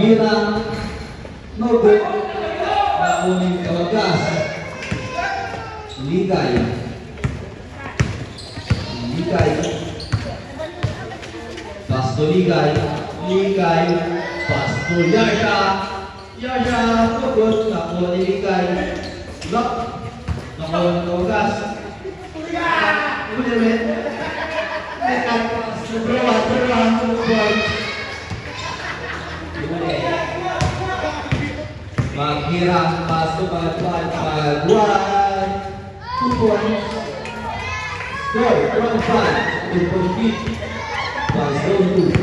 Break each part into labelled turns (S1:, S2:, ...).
S1: Paghirang Nogo Nakunin Kawagas Ligay Pasto Ligay Pasto Yasha Nogot Nakunin Ligay Lock Nakunin Kawagas Ulit Tekan Berulang Paghirang masuk paguan 2 points. Score 1-5 to compete by zone 2.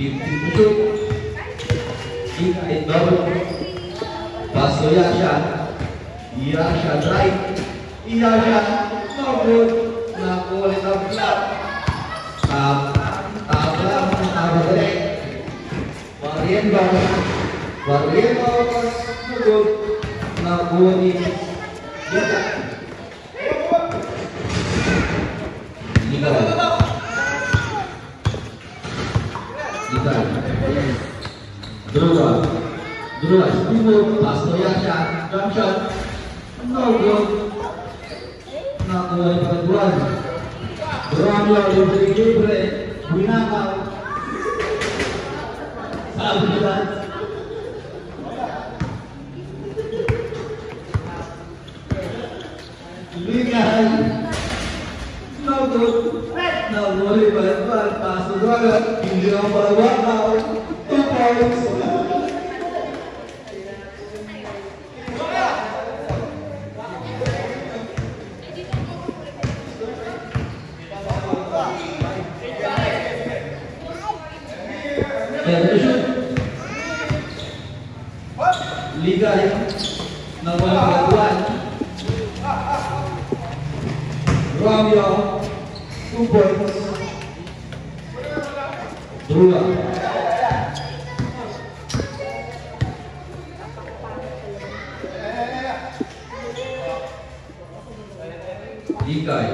S1: 50 Ika double. Paso Yasha drive. Yasha no good. Nakulit ang flat. Direct. Barrientos, no good. Nakunin Ligay Drua Stubo Pasto Yasha jump shot no good. Nakunin Paduan Romeo libre Winakaw sabi nila Ligay no good. Nakunin Paduan Pasto Droga hindi ang Paduan 2 points. Ligay Nakunin Paduan Romeo 2 points. Drua Ligay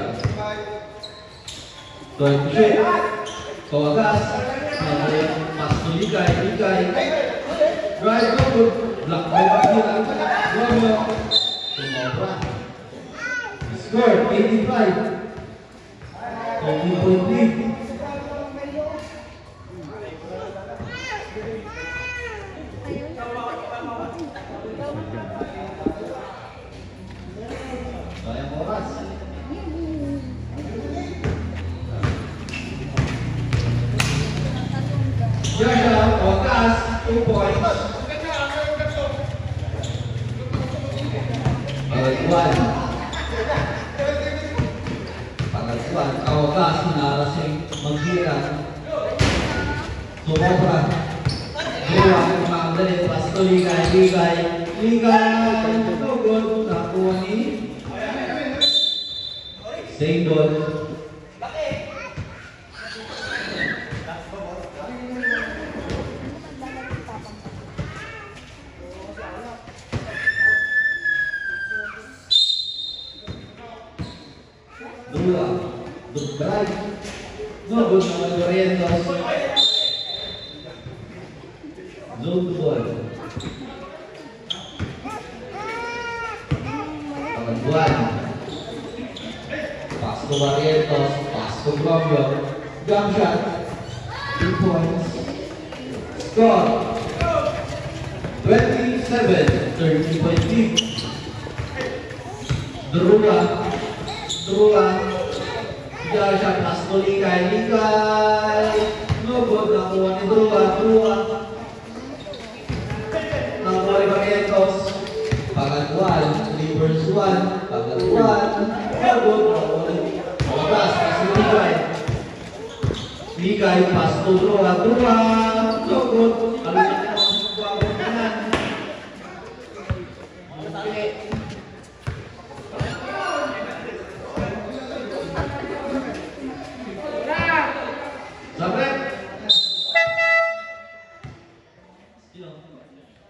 S1: Kawagas Pasto Ligay drive no good. Block by Paghirang Romeo tumobra. Score 85 20.3. Sayang oras. Yasha Kawagas 2 points. Pangatuan Kawagas narasing Paghirang tumobra. Drua Magdalene Pasto Ligay no good. Nakunin Singdon Drua drive no good. Barrientos zone 2 ball. Paghirang Pasto Barrientos Pasto Romeo jump shot 2 points. Score 27-30.3. Drua Yasha Pasto Ligay no good. Nakunin Drua Nakunin Barrientos Pangatuan Libers 1 Pangatuan no good. Nakunin Kawagas Pasto Ligay Pasto Drua no good.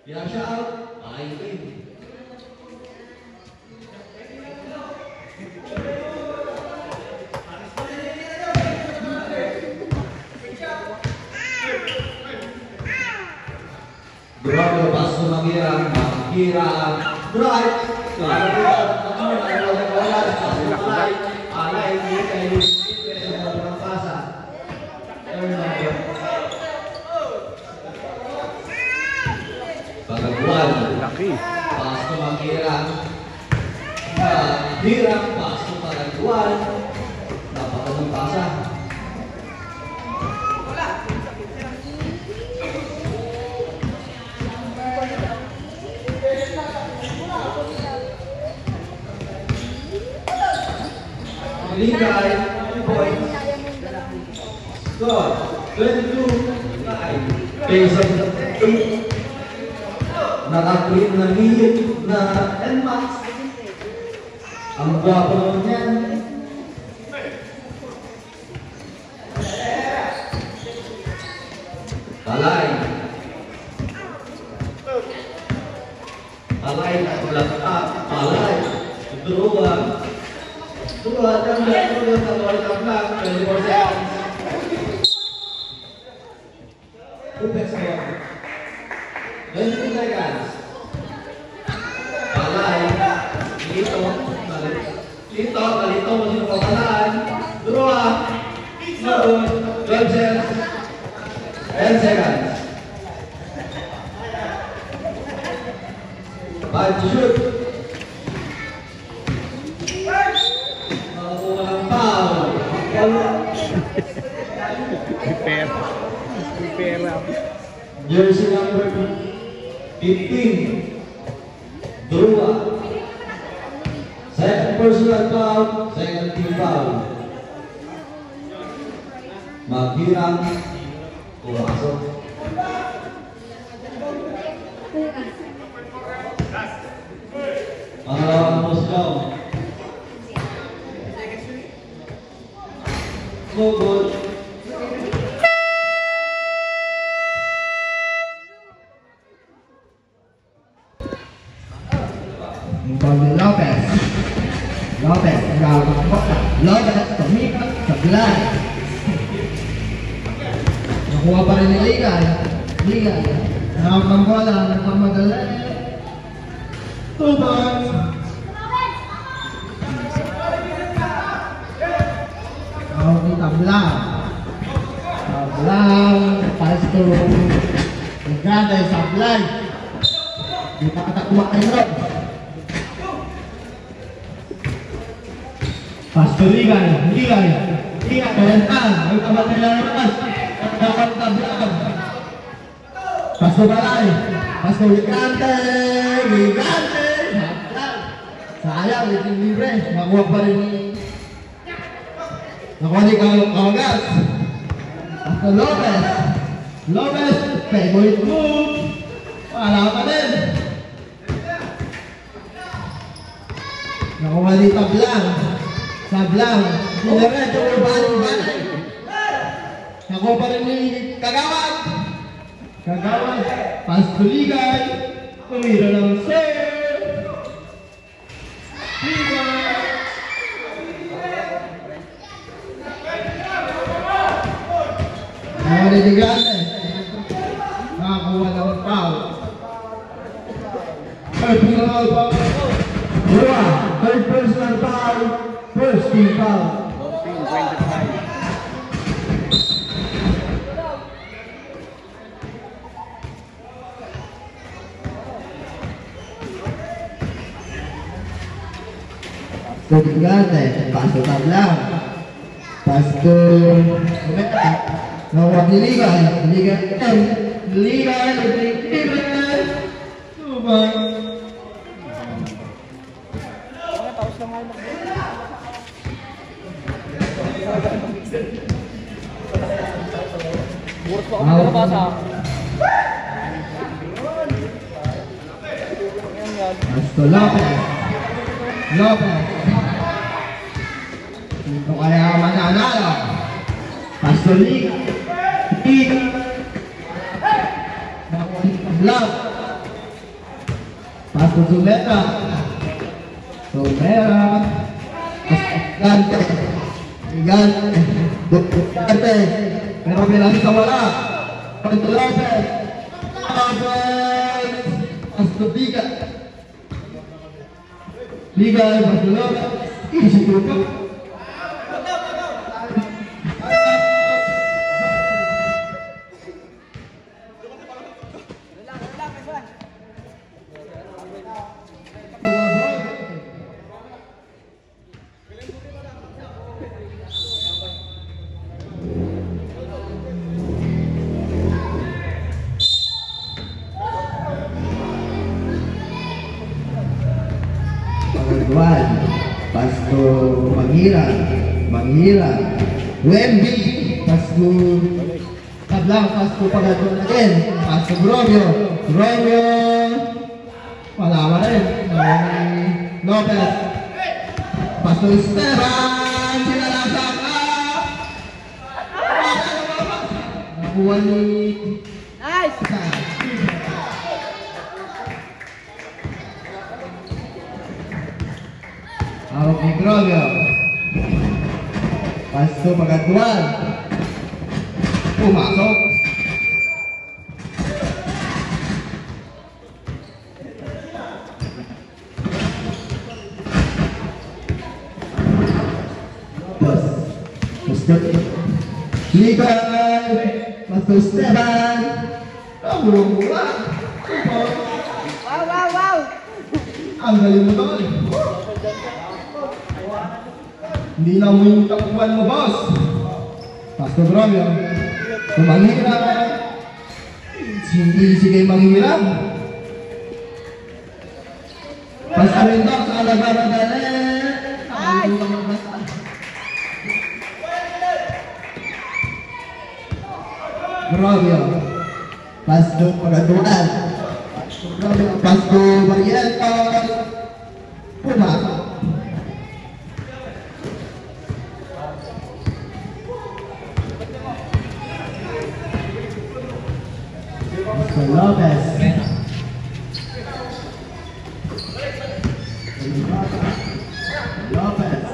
S1: Yasha out. Bravo, paso Manghirang, Manghirang, drive. Alay, hindi kayo ng pasa. Pagaguan, paso Manghirang, Manghirang, paso Pagaguan. Dapat ng pasa. Ligay, 2 points. Score, 22-9. Pace of 8. Nakakulit na minute na 10 marks. Ang gwapo naman yan. Palay. Palay, belakang. Palay. Kedua. Dua jam dan dua tabrak 24 seconds. Upek score. 22 seconds. Palay. Lito masih kepatahan. Dua. 12 seconds. 5 to shoot. Jersey number 15. Drua. Second personal foul, second team foul. Manghirang pumasok. Pangalawan mo siya. No good.
S2: Còn Lopez vào Lopez tumikat sebelah nakuha pa rin ni Ligay bola nagmamadali 2 points. Ni Tablang pass to Ligay Sablay di pakatakwa kay Rob. Pasto Ligay Kalantan, ay kabatay lang naman. Tablang. Pasto Balay, Pasto Ligante. Sayang, iting libre. Nakuha pa rin nakuha ni Kawagas. Pasto Lopez, favorite move. Wala pa din. Nakuha ni Sablang, dinerecho mo balik. Nakuha pa rin ni Kagawad, pass to Ligay, tumira ng save. Ligay. Nakuha ni Ligante, nakakuha ng foul. Personal foul. Third personal foul. First team foul. 25. Ligante, paso Tablang. Pasto nawag ni Ligay. Ligay, Subay.
S3: Burus pa kami nabasa.
S2: Pasto Lopez. Ito kaya mananalo. Pasto Ligay. Tablang. Pasto Sumera. Gigante. Pero bilang sa wala. Pasto Lopez. Pastor Liga. Liga, Barcelona. Easy to go.
S1: Pagkakuan, Pasko Manghira, Wemby, Pasko
S2: Tablang, Pasko Pagatuan again. Pasko Romeo. Wala pa rin. Lopez. Pasko Esteban. Sinalasak ka. Nakuha ni...
S3: Nice!
S2: Hawak ni Romeo. Pasko Pagatuan. Pumasok.
S1: Pasko
S2: Liban. Pasko Esteban. Mula.
S3: Wow!
S2: Ang galing mo doon. Hindi na mo yung tapuan mo, boss. Pasko Romeo. Manghira. Hindi sige manghira. Pasko rin daw sa alababa dali.
S1: Romeo, Pasko Pagatuan, Pasko Barrientos, Pumasok. Pasko Lopez.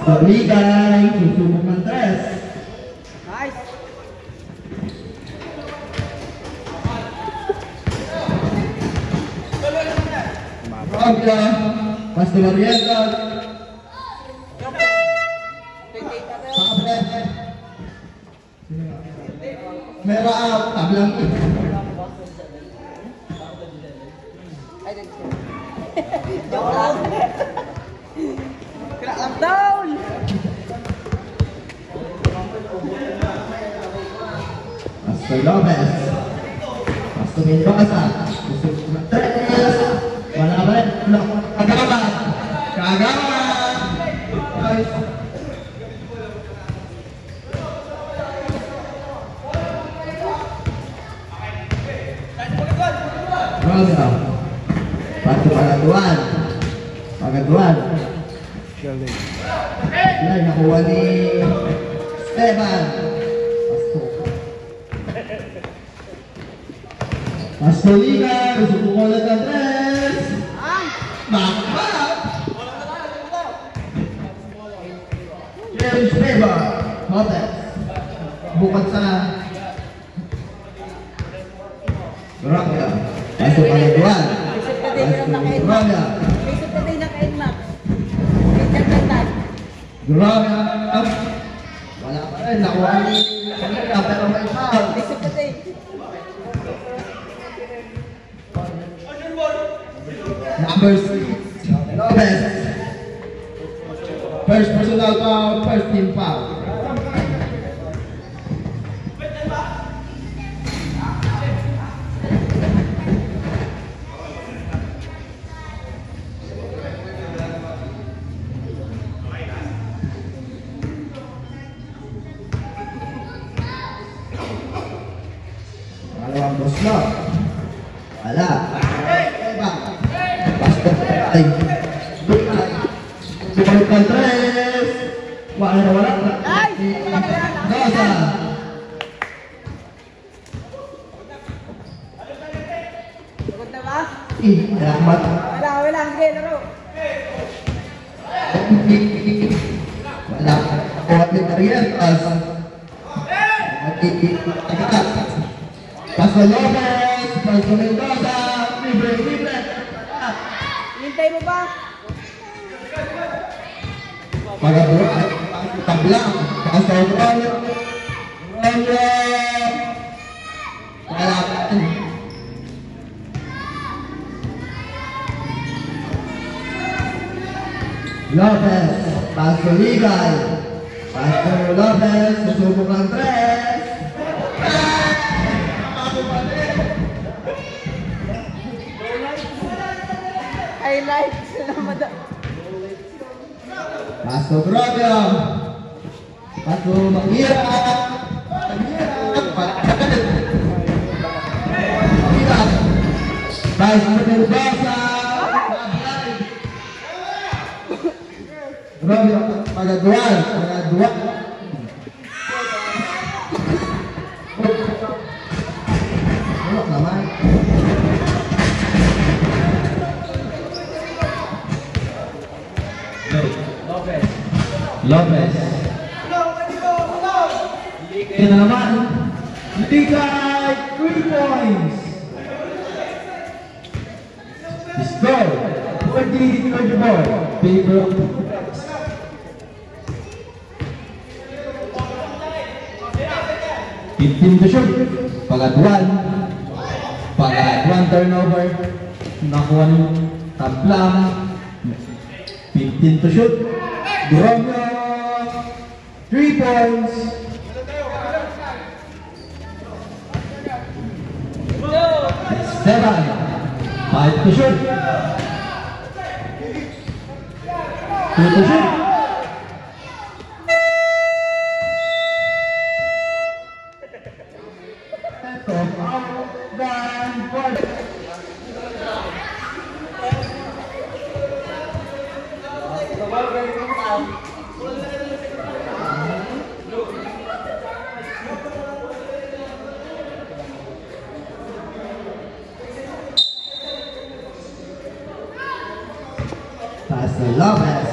S1: Torligay, susubok ng tres.
S3: Nice!
S1: Romeo, Pasko Barrientos, Pablet. Mera out, tablang.
S3: Joke lang. Crack down!
S1: Pasko Lopez, Pasko Mendoza, susubok ng tres. Wala ba rin? Kagawa! Nice. Romeo, Pasko Pagatuan. Yan, nakuha ni Esteban. Pasko Liga, susubok ulit ng tres. Back! James Weber, Hotel. Bukod sa Romeo, Pasko Pagatuan. Romeo,
S3: Basic na tayo naka-enmax. Pinagdagdag.
S1: Romeo. Wala pa rin, nakuha ni Romeo, pero may foul.
S3: Basic na tayo.
S1: Number 6, Lopez.
S2: First personal foul, first team foul.
S1: Dalawang boss na. Wala. Pasko ay. Bukod ng tres. Wala.
S3: Ay!
S1: Dosa.
S3: Pagod na ba?
S1: Dapat.
S3: Wala. Sige, laro.
S1: Wala. Kuhat ni Marientos. Pasko Lopez. Pasko Mendoza. Libre.
S3: Hintay mo ba?
S2: Pagkatuan, tablang, Pastor Romeo, kalaban. Lopez, Pastor Ligay, Pastor Lopez, susubok ng 3.
S3: Highlights na madam.
S2: Pastor Romeo, Pastor Magira, Pastor Mendoza, Romeo, pagaduan. Bulok naman. Lopez. Yan na naman. Ligay, 3 points. Score, 40-24. Favor. Team to shoot. Pagatuan turnover. Nakuha ng tablang. 15 to shoot. Romeo, 3 points. Seven. 5 to shoot. 2 to shoot. Pastor Lopez.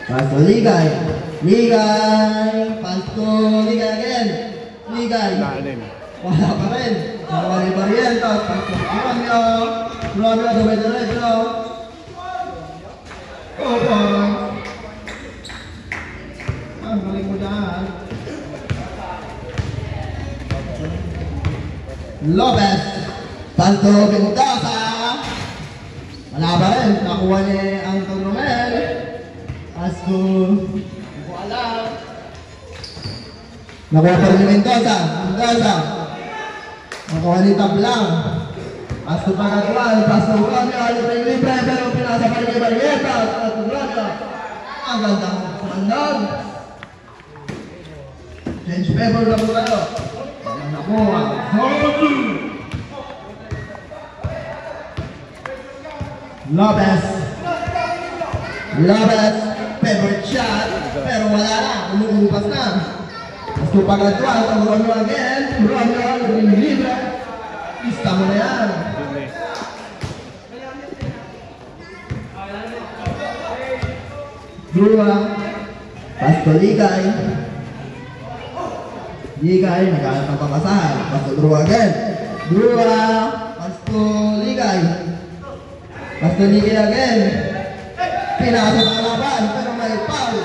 S2: Pastor Ligay. Pastor Ligay again. Wala pa rin. Nawali pa rin. Pastor Romeo, dumidiretso. Oh boy. Galing mo dyan. Lopez. Pastor Mendoza. Wala pa rin. Nakuha ni Anton Romel. Pastor. Hindi ko alam. Nakuha pa rin ni Mendoza. Nakuha ni Tablang. Pastor Pagatuan. Pastor Romeo. Libre pero pinasa pa rin kay Barrieta. Pastor Romeo. Ang gandang sandal. Change paper na po tayo. Nakuha. Lopez, favorite shot, pero wala na, umuupas na. Gusto pagatuan, ang Romeo again, Romeo, libre, pista mo na yan. Drua, Pastor Ligay, nagkalat ng pamasahan, Pastor Drua again, Pastor Ligay. Pastor Ligay again. Pinasa ng laban, pero may foul.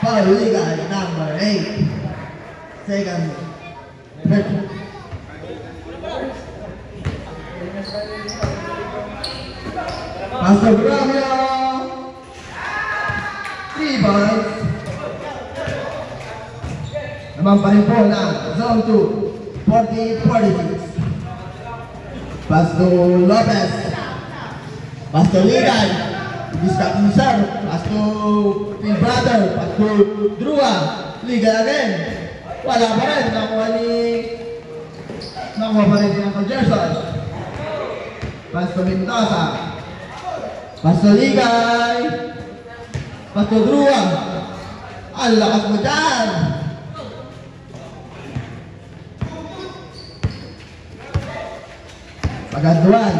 S2: Foul Ligay, number 8. Second. Pastor Romeo. 3 points. Naman pa rin po na zone 2. 40-46. Pastor Lopez. Pastor Ligay, Biscuit Sir, Pastor Phil Brother, Pastor Drua, Ligay again. Wala pa rin, nakuha pa rin si Uncle Gerson. Pastor Mendoza, Pastor Ligay, Pastor Drua. Ang lakas mo dyan. Pagatuan.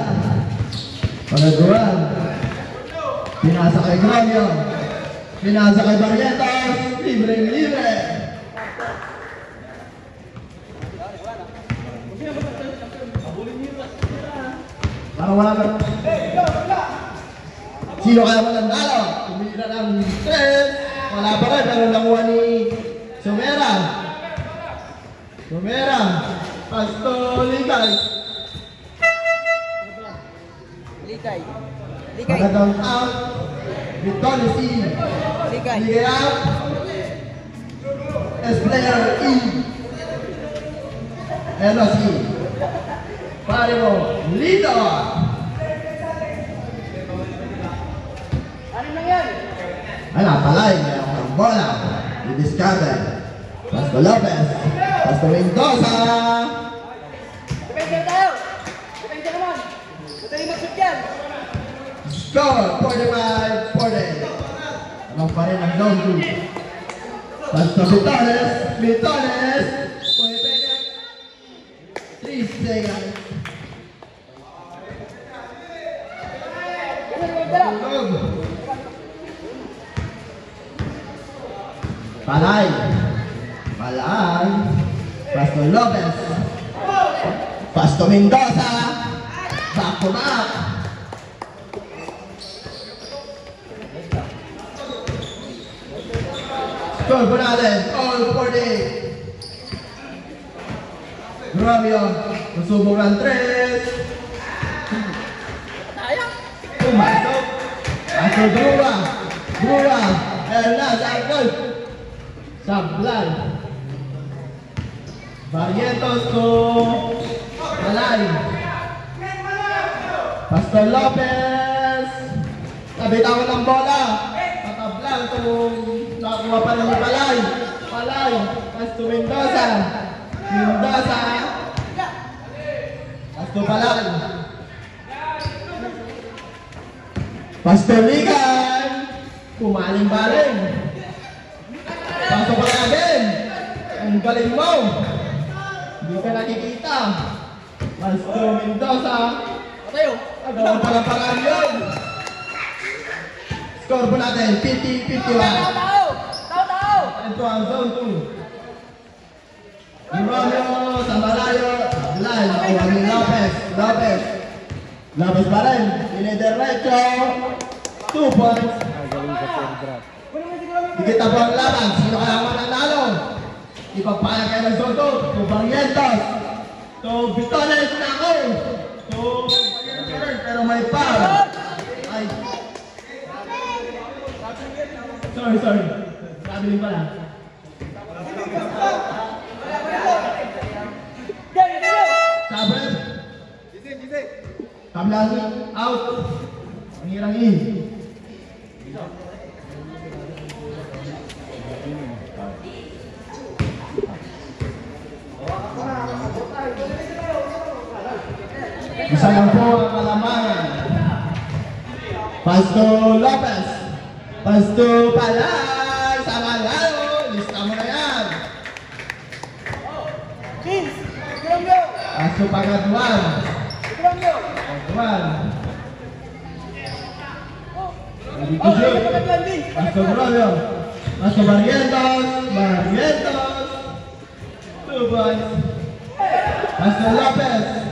S2: Pinasa kay Romeo. Pinasa kay Barrientos. Libre. Para wala lang. Sino kaya mananalo? Tumira ng 3. Wala pa rin, pero nakuha ni Sumera. Sumera. Pasto Ligay.
S3: Ligay. Ligay.
S2: Magandang out. Victoria C.
S3: Ligay.
S2: Ligay out. S-player E. LOC. Pare mo, Lito.
S3: Ano na yan?
S2: Ano, palay. Mayroon ng bola. Didiskarte. Pasto Lopez. Pasto Mendoza.
S3: Depensa tayo. Depensa naman. Madali mag-shoot yan.
S2: Score, 45-40. Ano pa rin ang zone 2. Pasto Vitones. Vitones. Pwede 3 seconds. Tulog. Palay. Palay. Pasto Lopez. Pasto Mendoza. Back to back. Score po natin. All 40. Romeo. Masubok ng 3.
S3: Sayang.
S2: Pumasok. Pasto Drua. Drua. Hernandez. Angel. Sablay. Barrientos to Malay. Pastor Lopez. Nabitawan ng bola. Patablang itong nakakuha pa rin ni Palay. Palay. Pastor Mendoza. Mendoza. Pastor Palay. Pastor Ligan. Pumaling-baling. Pasok pa natin. Ang galing mo. Hindi ka nakikita. Pastor Mendoza.
S3: Patayo.
S2: Agaw pa lang paraan yun. Score po natin. 50-51.
S3: Tao. Tao.
S2: Ito ang zone 2. Romeo sa malayo. Line. Nakuha ni Lopez. Lopez. Lopez pa rin. Inidiretso. 2 points. Dikita po ang laban. Sino kaya mananalo? Ipagpahal kayo ng zone 2. To Barrientos. To Vitones na ako. To Barrientos. Pero may foul. Ay. Sorry. Sabi pala. Sabi. Kamlani. Out. Ang hirang in. Isa lang po ang kalamangan. Pasto Lopez. Pasto Palay. Sa malayo. Lista mo na yan.
S3: Vince. Romeo.
S2: Pasto Pagaduan.
S3: Romeo.
S2: Pagaduan. Hindi ko
S3: Oh,
S2: shoot.
S3: magandang Vince.
S2: Pasto Romeo. Pasto Barrientos. Barrientos. 2 points. Pasto Lopez.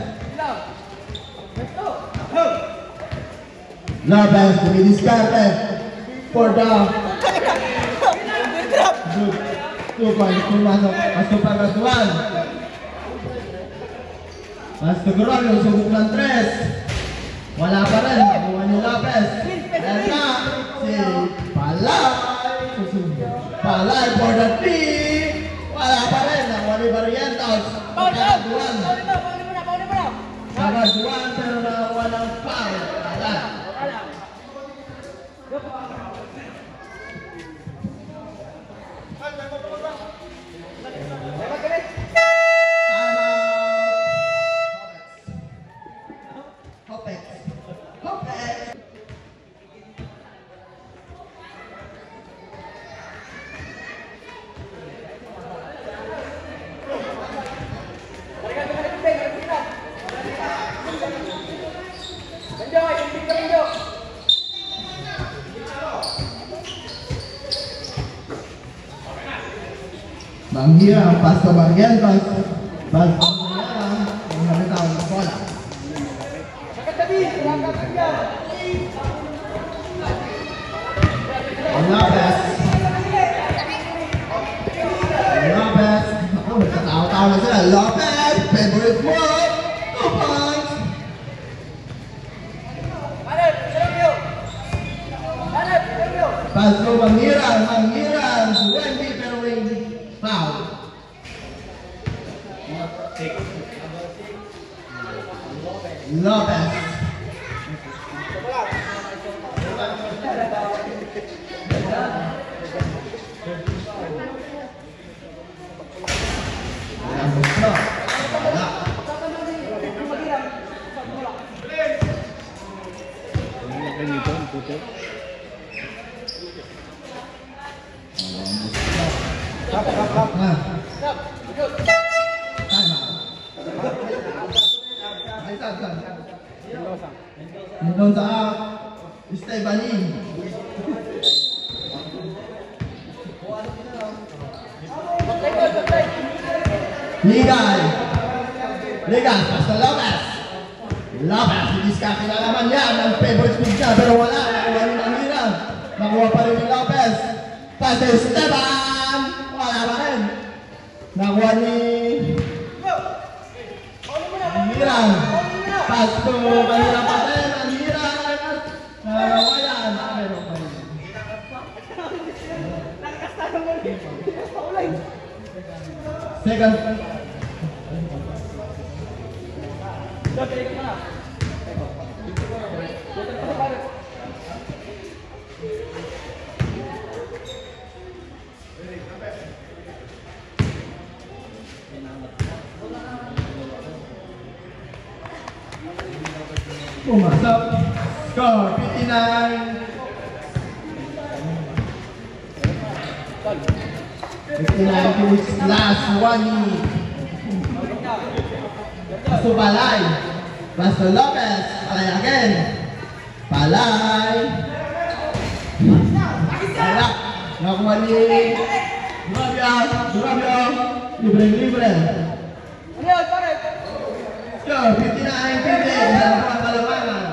S2: Lopez, dumidiskarte for the good. 2 points, pumasok. Pasto Pagaduan. Pasto Grolio, subok ng 3. Wala pa rin, nakuha ni Lopez. Ayan na, si Palay. Palay for the 3. Wala pa rin, nakuha ni Barrientos. Pagaduan. Pagaduan, pero nakuha ng foul. Wala. Manghira, Pasto Barrientos. Pasto Barrientos. Ang nakita ang bola.
S3: Maganda Vince.
S2: Nakakama sila. Lopez, favorite mo. 2 points. Paso, Manghirang. Wendy, pero may foul. Lopez. Mendoza Estebanin. Ligas, basta Lopez. Didiskarte na naman yan ang favorite speed niya, pero wala. Nakuha ni Manghirang. Nakuha pa rin ni Lopez. Pass to Esteban. Wala pa rin. Nakuha ni Manghirang. Pass to Manghirang pa rin. Manghirang. Nakuha yan. Pero pa rin. Second. Pumasok. Score 59. 59 minutes last 1 minute. Paso Palay. Paso Lopez. Palay again. Palay. Palay. Nakuha ni Durabio. Libre. Yo, 59 minutes. Nakuha Malawangan.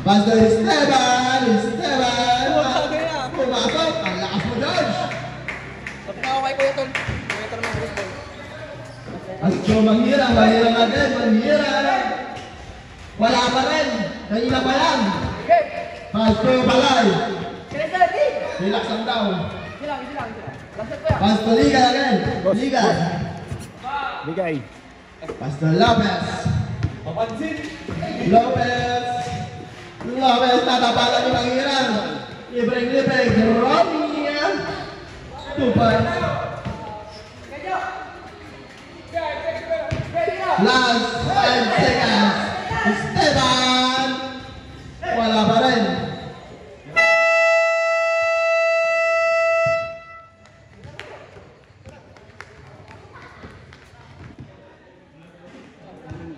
S2: Paso Esteban. Pumasok. Ang lakas mo, George. Paso Manghirang again. Wala pa rin. Kanina pa yan. Paso Palay. Relax ang down. Paso Liga again. Ligay. Paso Lopez. Lopez tatapalan ni Manghirang. Libre. Romy. 2 points. Last 5 seconds. Esteban. Wala pa rin.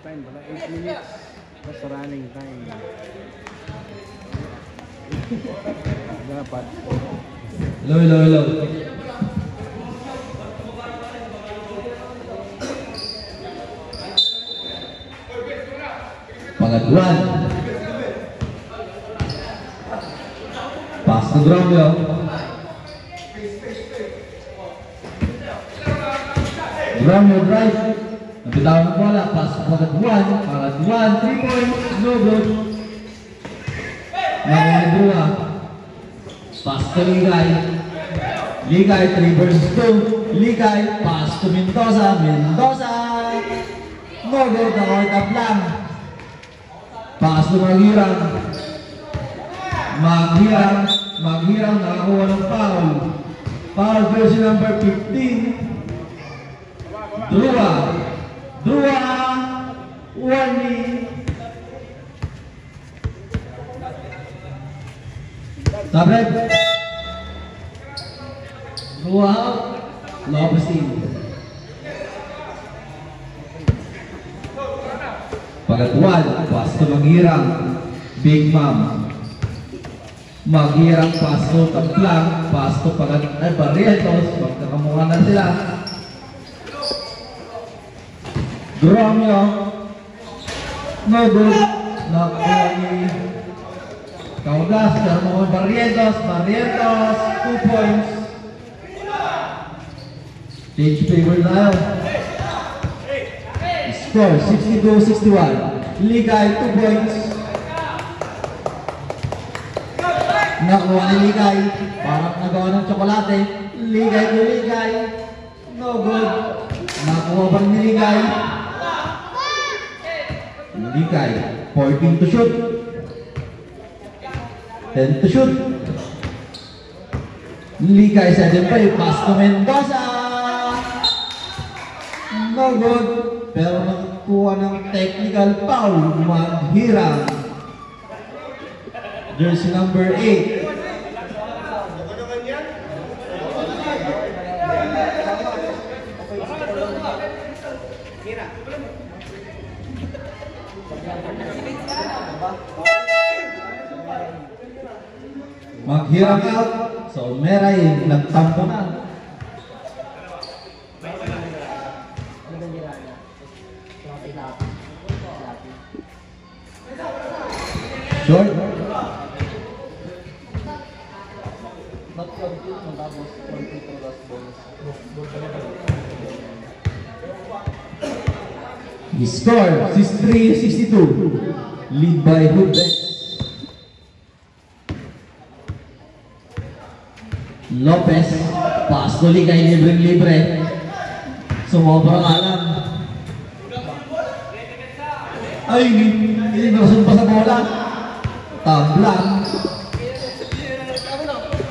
S4: Time pala 8 minutes. That's running time. Dapat.
S1: Hello. Pangatuan. Pass to Dromio. Dromio drive. Nabitawan ng bola. Pass to Pangatuan. 3 points. No good. Nakuha. Pass to Ligay 3 versus 2. Ligay. Pass to Mendoza. No good. Nakuha taplang. Pass to Manghirang nakakuha ng foul. Foul version number 15. Drua. Warning. Tablet. Drua out. Lopez in. Pagatuan. Pass to Manghirang. Big Mom. Manghirang paso taplang, paso Barrientos, magkakamukha na sila. Dromio, no good, nakuha ni Kaudas, nakuha Barrientos, 2 points. Change favor tayo. Score 62-61. Ligay 2 points. Nakuha ni Ligay. Parang nagawa ng tsokolate. Ligay to Ligay. No good. Nakuha pa ni Ligay. Ligay 14 to shoot. 10 to shoot. Ligay 7-5. Pass to Mendoza. No good. Pero nagkuha ng technical foul. Maghirang. Jersey number 8. Maghirang out. So Meray nagtampo na. Short. He scored 63-62. Lead by Hudbex. Lopez, pass to Ligay, libre-libre. Sumobra nga lang. Ay, hindi nasun pa sa bola. Tablang.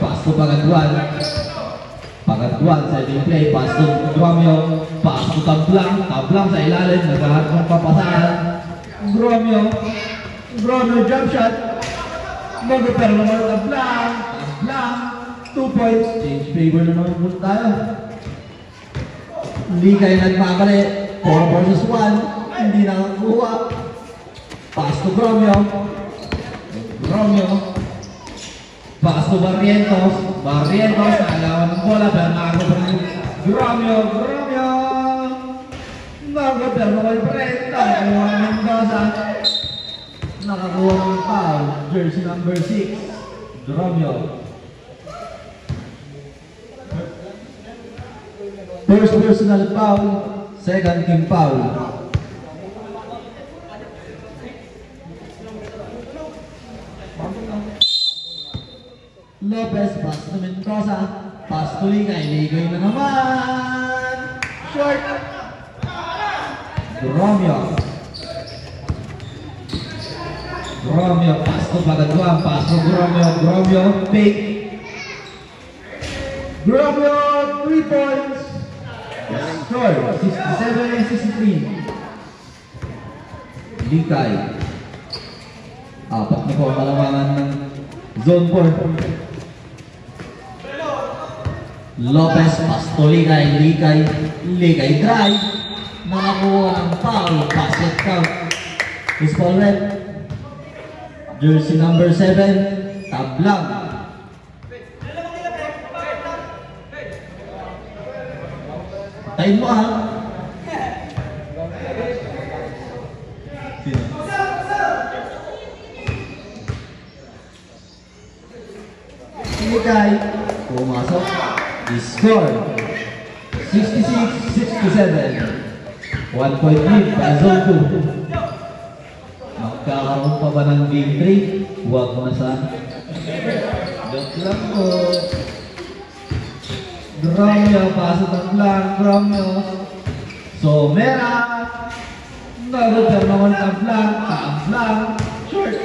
S1: Pass to Pagadwan. Pagadwan sa eding play. Pass to Gromio. Pass to Tablang. Tablang sa ilalim. Naghahat ng papasahan. Gromio. Gromio jump shot. Mag-pero naman Tablang. Tablang. 2 points. Change favor na naman po tayo. Ligay nagmamali. 4 versus 1. Hindi nakakuha. Pass to Gromio. Gromio. Pass to Barrientos. Barrientos. Nakalawan ng bola. Pero nakakuha pa rin. Gromio. Gromio. Nakakuha pero naman pa rin. Nakakuha ng Mendoza. Nakakuha ng foul. Jersey number 6. Gromio. First personal foul, second team foul. Lopez, pass to Mendoza, pass to Ligay, Ligay na naman. Short. Gromio. Gromio, pass to Pagadwan, pass to Gromio, Gromio, fake. Gromio, 3 points. Score 67-63. Ligay. Apat na po ang malawangan ng zone 4. Lopez, pass to Ligay, Ligay, Ligay drive. Nakakuha ng foul, basket count. Who's foul red? Jersey number 7, Tablang. Tayin mo ha. Sino? Ligay. Pumasok. Score 66-67. 1 point lead para zone 2. Magkakaroon pa ba ng game 3? Huwag mo na sana. Joke lang po. Gromio, pasok ng Blanc, Gromio. So, Mera. Nag-return naman ng Blanc, Blanc. Short.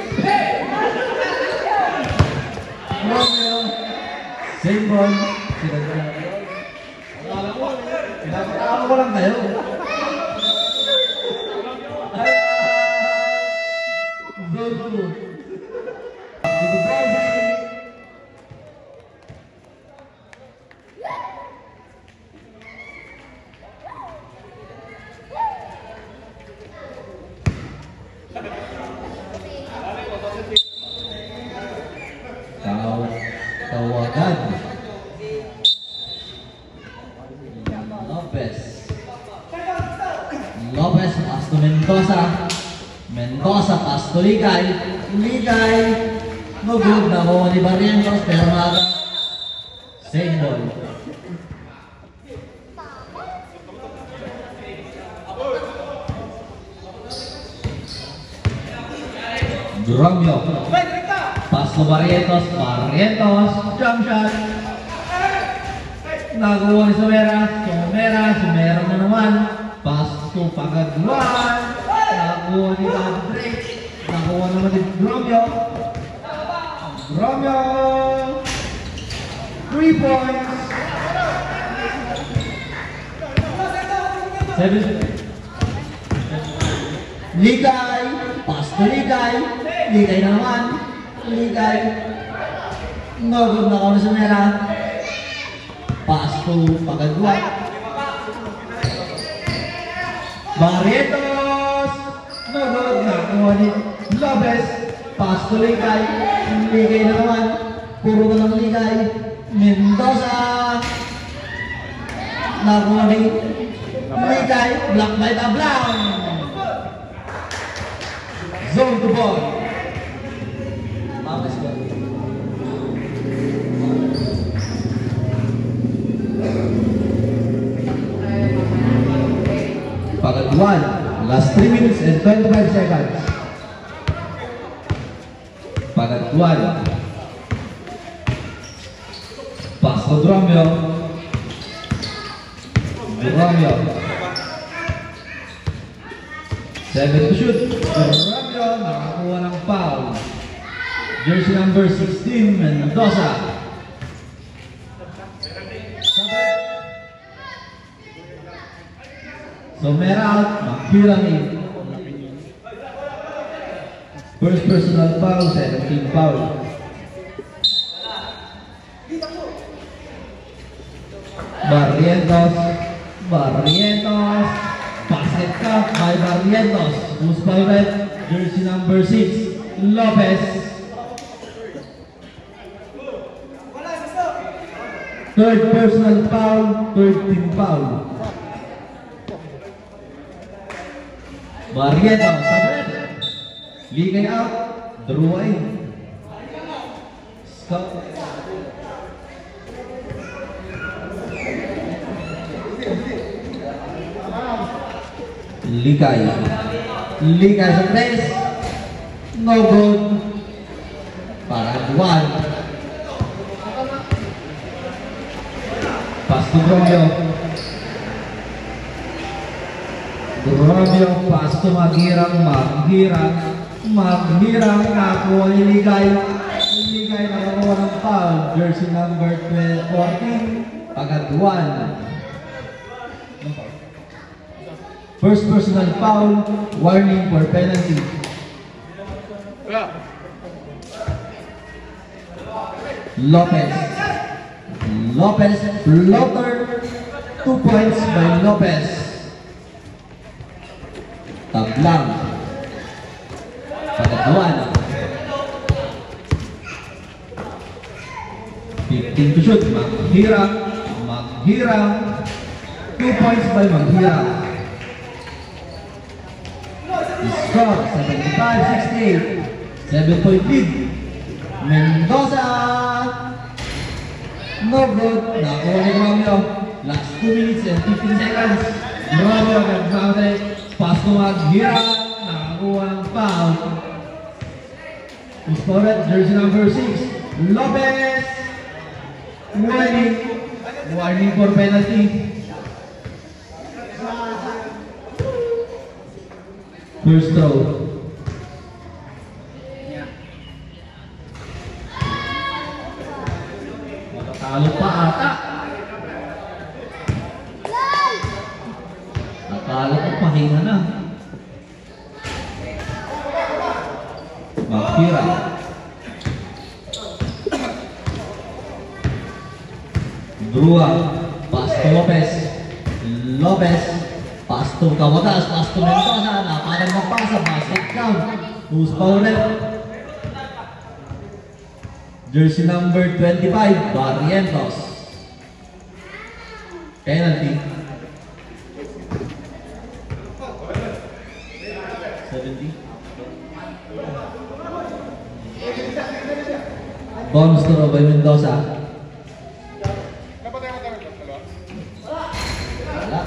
S1: Gromio. Same ball. Pinapatawa ko lang kayo. Zone 2. Tawagan. Lopez, pass to Mendoza. Mendoza, pass to Ligay. Ligay. No good. Nakuha ni Barrientos. Pero naga. Same ball. Romeo. Pass to Barrientos. Barrientos. Jump shot. Nakuha ni Sumera. Sumera na naman. Pass to Pagaduan. Nakuha ni Andre. Nakuha naman ni Romeo. 3 points. 7. Ligay. Pass to Ligay. Ligay na naman. Ligay. No good na kami sa Mera. Pass to Pagaduan. Barrientos. No good. Nakuha ni Lopez. Pass to Ligay. Ligay na naman. Puro na lang Ligay. Mendoza. Nakuha ni Ligay. Black by the Blanc. Zone to ball. Let's go. Pagaduan. Last 3 minutes and 25 seconds. Pagaduan. Pass to Romeo. Romeo. 7 to shoot. Romeo nakakuha ng foul. Jersey number 16, Mendoza. Sumera out, Maghirang in. First personal foul, 17 foul. Barrientos. Basket cut by Barrientos. Who's fouled? Jersey number 6, Lopez. Third personal foul, third team foul. Barrientos, sabit. Ligay out, draw in. Stop. Ligay sa tres. No good. Pagaduan. Pass to Romeo. Pass to Maghirang. Maghirang nakuha ni Ligay. Ligay nakakuha ng foul. Jersey number 14, Pagaduan. First personal foul, warning for penalty. Lopez floater, 2 points by Lopez. Tablang. Pagaduan. 15 to shoot. Maghirang. 2 points by Maghirang. Score 75-68. 7-point lead. Mendoza. No good. Nakuha ni Romeo. Last 2 minutes and 15 seconds. Romeo nag-foul. Pass to Maghirang. Nakakuha ng foul. Scored jersey number 6, Lopez. Warning for penalty. First throw. Matatalo pa ata. Akala ko pahinga na. Maghirang. Drua. Pass to Lopez. Pass to Cawadas. Pass to Mendoza. Naparang magpasa. Basket count. Who's fouled? Jersey number 25, Barrientos. Penalty. 70. Bonus throw by Mendoza. Wala.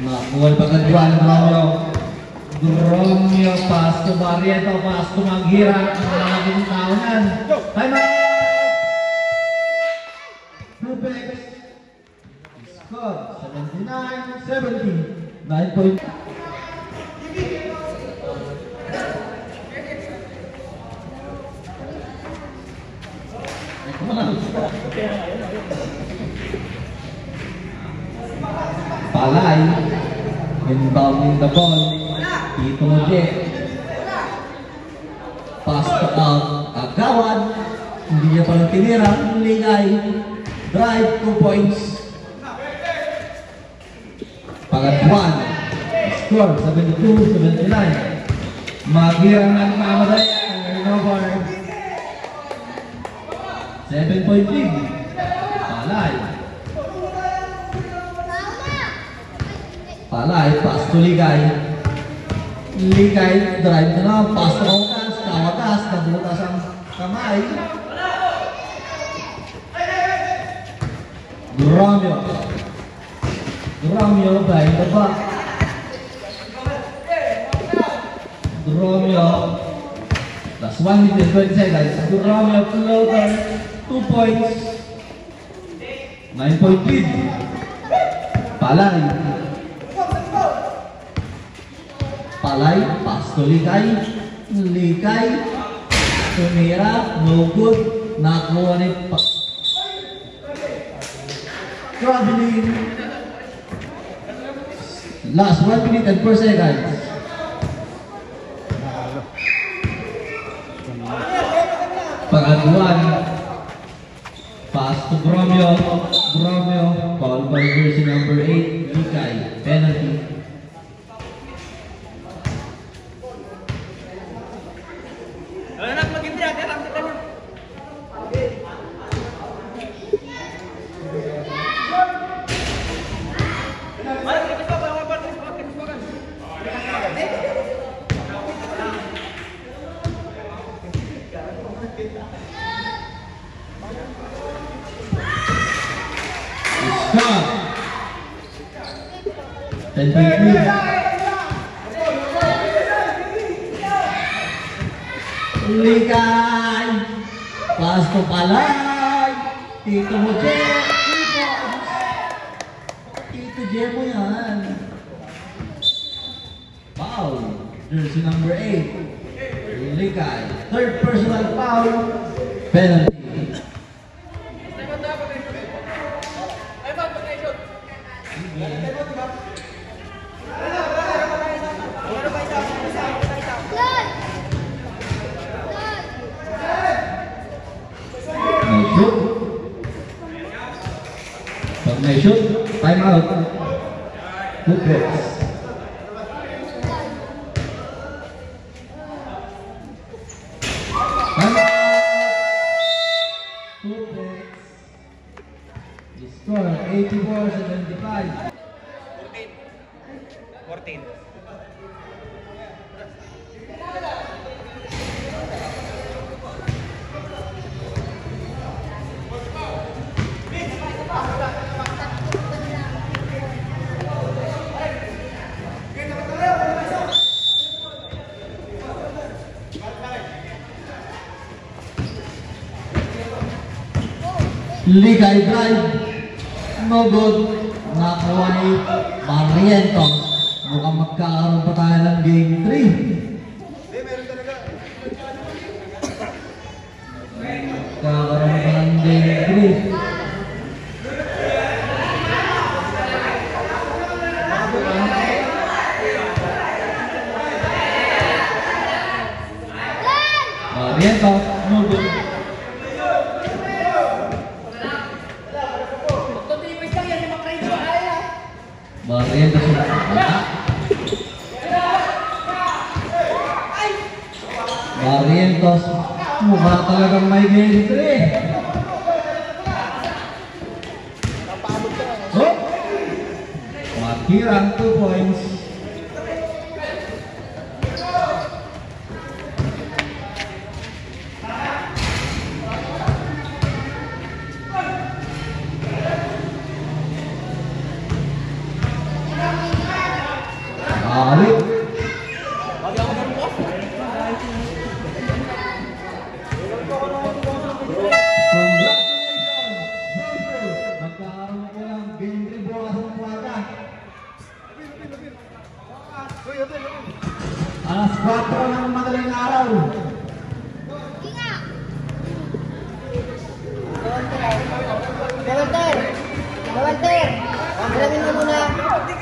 S1: Nakuha Pagaduan ng Romeo. Romeo, pass to Barriento, pass to Maghira. Ang malaking tao yan. Time out! Rubex. Score, 79-70. 9 point. Palay. Inbounding the ball. Tito Moje. Pass to Agawan. Hindi niya palang tinira. Lingay. Drive, 2 points. Pagatuan. Score, 72-79. Maghirang ang nagmamadali. Turnover. 7-point lead. Palay. Palay, pass to Ligay. Ligay, drive na lang. Pass to Kawatas. Kawatas, nabutas ang kamay. Romeo. Romeo behind the back. Romeo. That's 1 minute 20 seconds. Romeo floater. 2 points. 9-point lead. Palay. Palay. Pass to Ligay. Ligay. Tumira. No good. Nakuha ni traveling. Last 1 minute and 4 seconds. Pag-aguan. Pass to Romeo. Romeo. Foul by jersey number 8. Ligay. Penalty. Ligay. Pass to Palay. Tito Moje. Tito J mo yan. Foul. Jersey number 8. Ligay. Third personal foul. Penalty. May shoot, time out. Good breaks. Time out. Good breaks. The score 84-75.
S4: 14.
S1: Ligay drive. No good. Nakuha ni Barrientos. Mukhang magkakaroon pa tayo ng game 3. Magkakaroon pa ng game 3. Barrientos. No good. Barrientos Barrientos mukha talagang may game 3. Oh! Maghirang 2 points. Alas 4 ng madaling araw.
S3: Walter! Walter! Walter! Bilangin mo muna.